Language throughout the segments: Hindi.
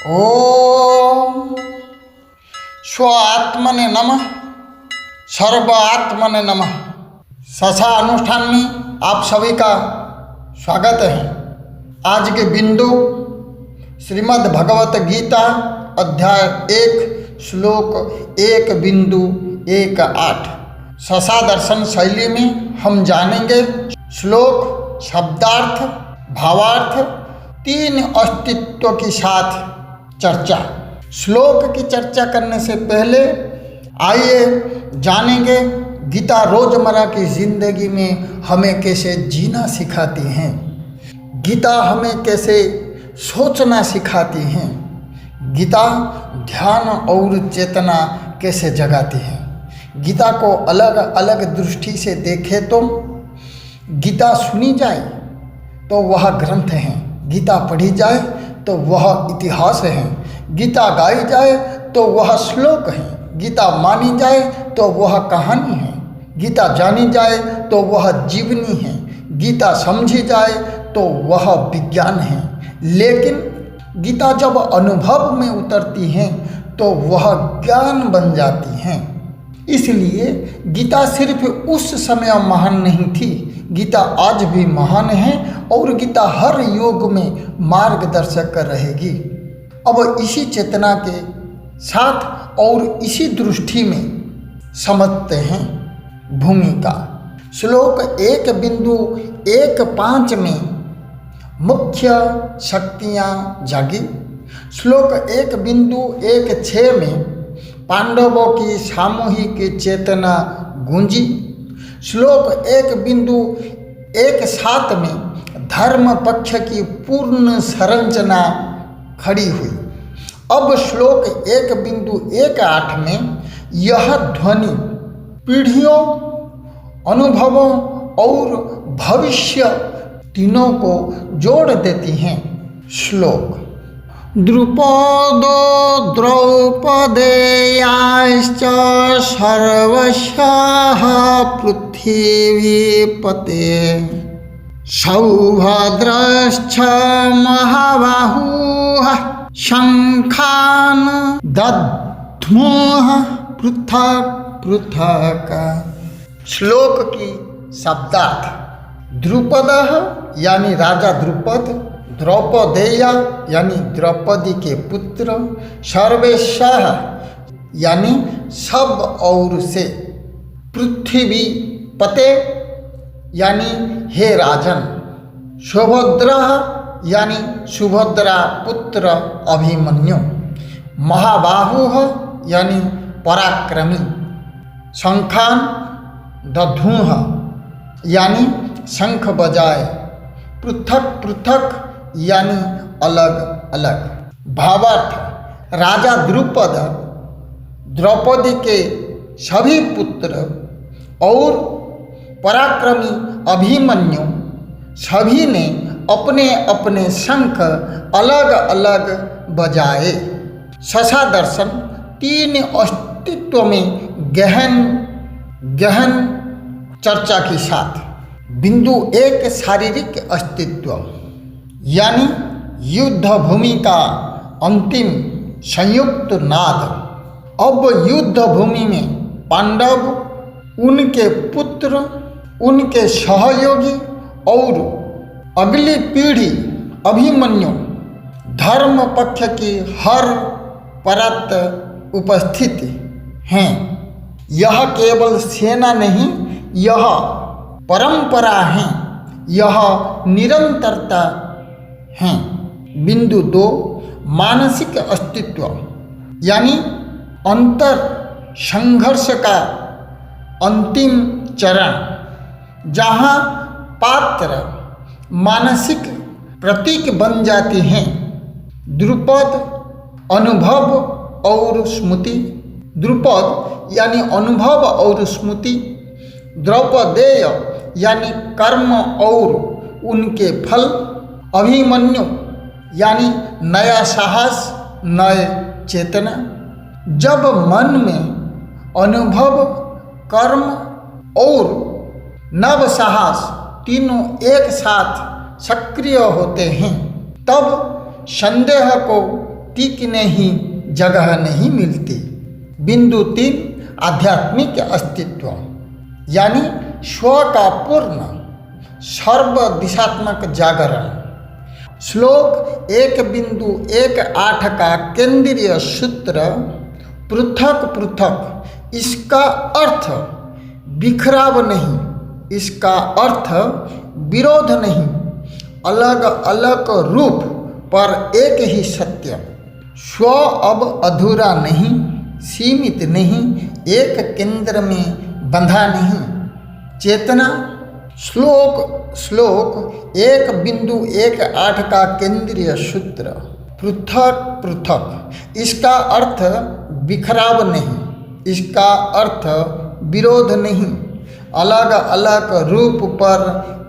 ओम स्व आत्मने नमः, सर्व आत्मने नमः। ससा अनुष्ठान में आप सभी का स्वागत है। आज के बिंदु श्रीमद् भगवत गीता अध्याय 1 श्लोक 1.1.8 ससा दर्शन शैली में हम जानेंगे श्लोक शब्दार्थ, भावार्थ, 3 अस्तित्व के साथ चर्चा। श्लोक की चर्चा करने से पहले आइए जानेंगे गीता रोजमर्रा की जिंदगी में हमें कैसे जीना सिखाती हैं। गीता हमें कैसे सोचना सिखाती हैं। गीता ध्यान और चेतना कैसे जगाती है। गीता को अलग अलग दृष्टि से देखें तो गीता सुनी जाए तो वह ग्रंथ है, गीता पढ़ी जाए तो वह इतिहास है, गीता गाई जाए तो वह श्लोक है, गीता मानी जाए तो वह कहानी है, गीता जानी जाए तो वह जीवनी है, गीता समझी जाए तो वह विज्ञान है। लेकिन गीता जब अनुभव में उतरती है तो वह ज्ञान बन जाती है। इसलिए गीता सिर्फ उस समय महान नहीं थी, गीता आज भी महान है और गीता हर युग में मार्गदर्शक रहेगी। अब इसी चेतना के साथ और इसी दृष्टि में समझते हैं भूमिका। श्लोक 1.1.5 में मुख्य शक्तियाँ जागी। श्लोक 1.1.6 में पांडवों की सामूहिक चेतना गूंजी। श्लोक 1.1.7 में धर्म पक्ष की पूर्ण संरचना खड़ी हुई। अब श्लोक 1.1.8 में यह ध्वनि पीढ़ियों, अनुभवों और भविष्य तीनों को जोड़ देती हैं। श्लोक द्रुपदो द्रौपदेयाश्च सर्वशः पृथिवीपते सौभद्रश्च महाबाहुः शङ्खान् दध्मुः पृथक् पृथक्। श्लोक की शब्दार्थ। द्रुपदः यानी राजा द्रुपद, द्रौपदेया यानी द्रौपदी के पुत्र, सर्वेशः यानी सब और से, पृथ्वी पते यानी हे राजन, सुभद्रा यानी सुभद्रा पुत्र अभिमन्यु, महाबाहुः यानी पराक्रमी, शंखान दधुः यानी शंख बजाए, पृथक पृथक यानी अलग अलग। भावार्थ। राजा द्रुपद द्रौपदी के सभी पुत्र और पराक्रमी अभिमन्यु सभी ने अपने अपने शंख अलग अलग बजाए। ससा दर्शन 3 अस्तित्व में गहन चर्चा के साथ। बिंदु 1 शारीरिक अस्तित्व यानी युद्ध भूमि का अंतिम संयुक्त नाद। अब युद्ध भूमि में पांडव, उनके पुत्र, उनके सहयोगी और अगली पीढ़ी अभिमन्यु, धर्म पक्ष की हर परत उपस्थित हैं। यह केवल सेना नहीं, यह परंपरा है, यह निरंतरता है। बिंदु 2 मानसिक अस्तित्व यानी अंतर संघर्ष का अंतिम चरण, जहाँ पात्र मानसिक प्रतीक बन जाती हैं। द्रुपद अनुभव और स्मृति, द्रुपद यानी अनुभव और स्मृति, द्रौपदेय यानी कर्म और उनके फल, अभिमन्यु यानी नया साहस, नए चेतना। जब मन में अनुभव, कर्म और नव साहस तीनों एक साथ सक्रिय होते हैं, तब संदेह को टिकने ही जगह नहीं मिलती। बिंदु 3 आध्यात्मिक अस्तित्व यानी स्व का पूर्ण सर्व दिशात्मक जागरण। श्लोक 1.18 का केंद्रीय सूत्र पृथक पृथक, इसका अर्थ बिखराव नहीं, इसका अर्थ विरोध नहीं, अलग अलग रूप पर एक ही सत्य। स्व अब अधूरा नहीं, सीमित नहीं, एक केंद्र में बंधा नहीं। चेतना श्लोक 1.18 का केंद्रीय सूत्र पृथक पृथक, इसका अर्थ बिखराव नहीं, इसका अर्थ विरोध नहीं, अलग अलग रूप पर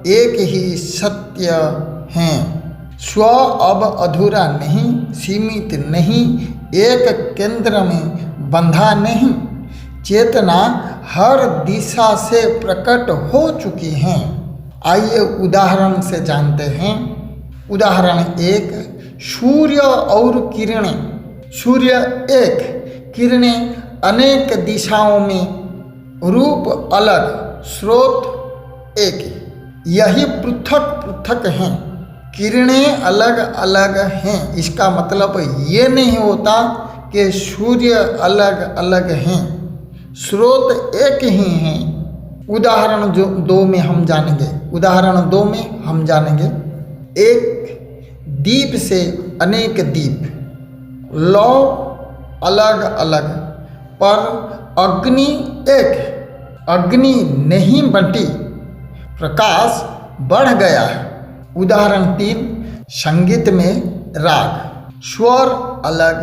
एक ही सत्य हैं। स्व अब अधूरा नहीं, सीमित नहीं, एक केंद्र में बंधा नहीं। चेतना हर दिशा से प्रकट हो चुकी हैं। आइए उदाहरण से जानते हैं। उदाहरण 1, सूर्य और किरणें। सूर्य एक, किरणें अनेक दिशाओं में, रूप अलग, स्रोत एक। यही पृथक पृथक हैं, किरणें अलग अलग हैं। इसका मतलब ये नहीं होता कि सूर्य अलग अलग हैं, स्रोत एक ही हैं। उदाहरण 2 में हम जानेंगे। उदाहरण 2 में हम जानेंगे, एक दीप से अनेक दीप, लौ अलग अलग, पर अग्नि एक, अग्नि नहीं बंटी, प्रकाश बढ़ गया है। उदाहरण 3, संगीत में राग, स्वर अलग,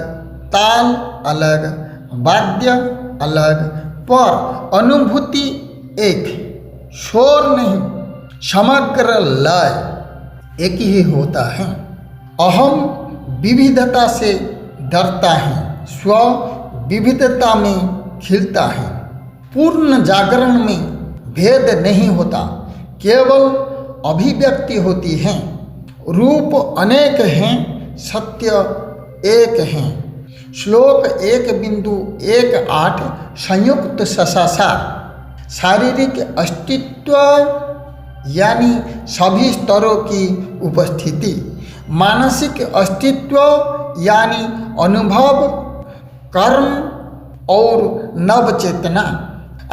ताल अलग, वाद्य अलग, पर अनुभूति एक, शोर नहीं, समग्र लय एक ही होता है। अहम विविधता से डरता है, स्व विविधता में खिलता है। पूर्ण जागरण में भेद नहीं होता, केवल अभिव्यक्ति होती है। रूप अनेक हैं, सत्य एक हैं। श्लोक 1.18 संयुक्त ससासार, शारीरिक अस्तित्व यानी सभी स्तरों की उपस्थिति, मानसिक अस्तित्व यानी अनुभव, कर्म और नव चेतना,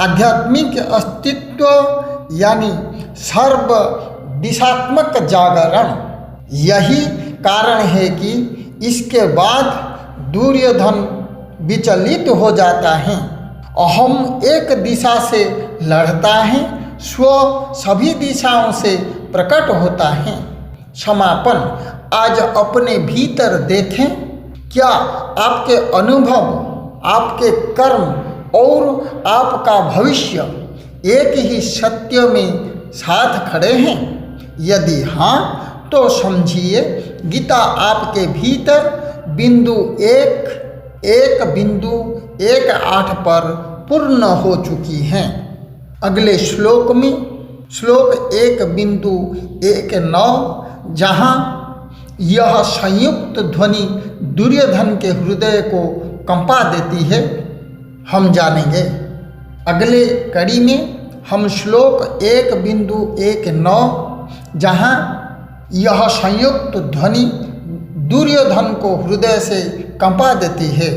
आध्यात्मिक अस्तित्व यानी सर्व दिशात्मक जागरण। यही कारण है कि इसके बाद दुर्योधन विचलित हो जाता है। अहम एक दिशा से लड़ता है, स्व सभी दिशाओं से प्रकट होता है। समापन, आज अपने भीतर देखें, क्या आपके अनुभव, आपके कर्म और आपका भविष्य एक ही सत्य में साथ खड़े हैं? यदि हाँ, तो समझिए गीता आपके भीतर बिंदु 1.18 पर पूर्ण हो चुकी हैं। अगले श्लोक में, श्लोक 1.19, जहाँ यह संयुक्त ध्वनि दुर्योधन के हृदय को कंपा देती है, हम जानेंगे। अगले कड़ी में हम श्लोक 1.19, जहाँ यह संयुक्त ध्वनि दुर्योधन को हृदय से कंपा देती है।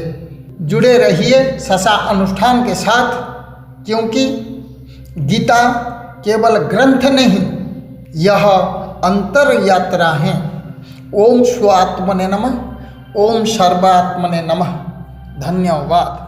जुड़े रहिए ससा अनुष्ठान के साथ, क्योंकि गीता केवल ग्रंथ नहीं, यह अंतर यात्रा है। ओम स्वात्मने नमः, ओम सर्वात्मने नमः। धन्यवाद।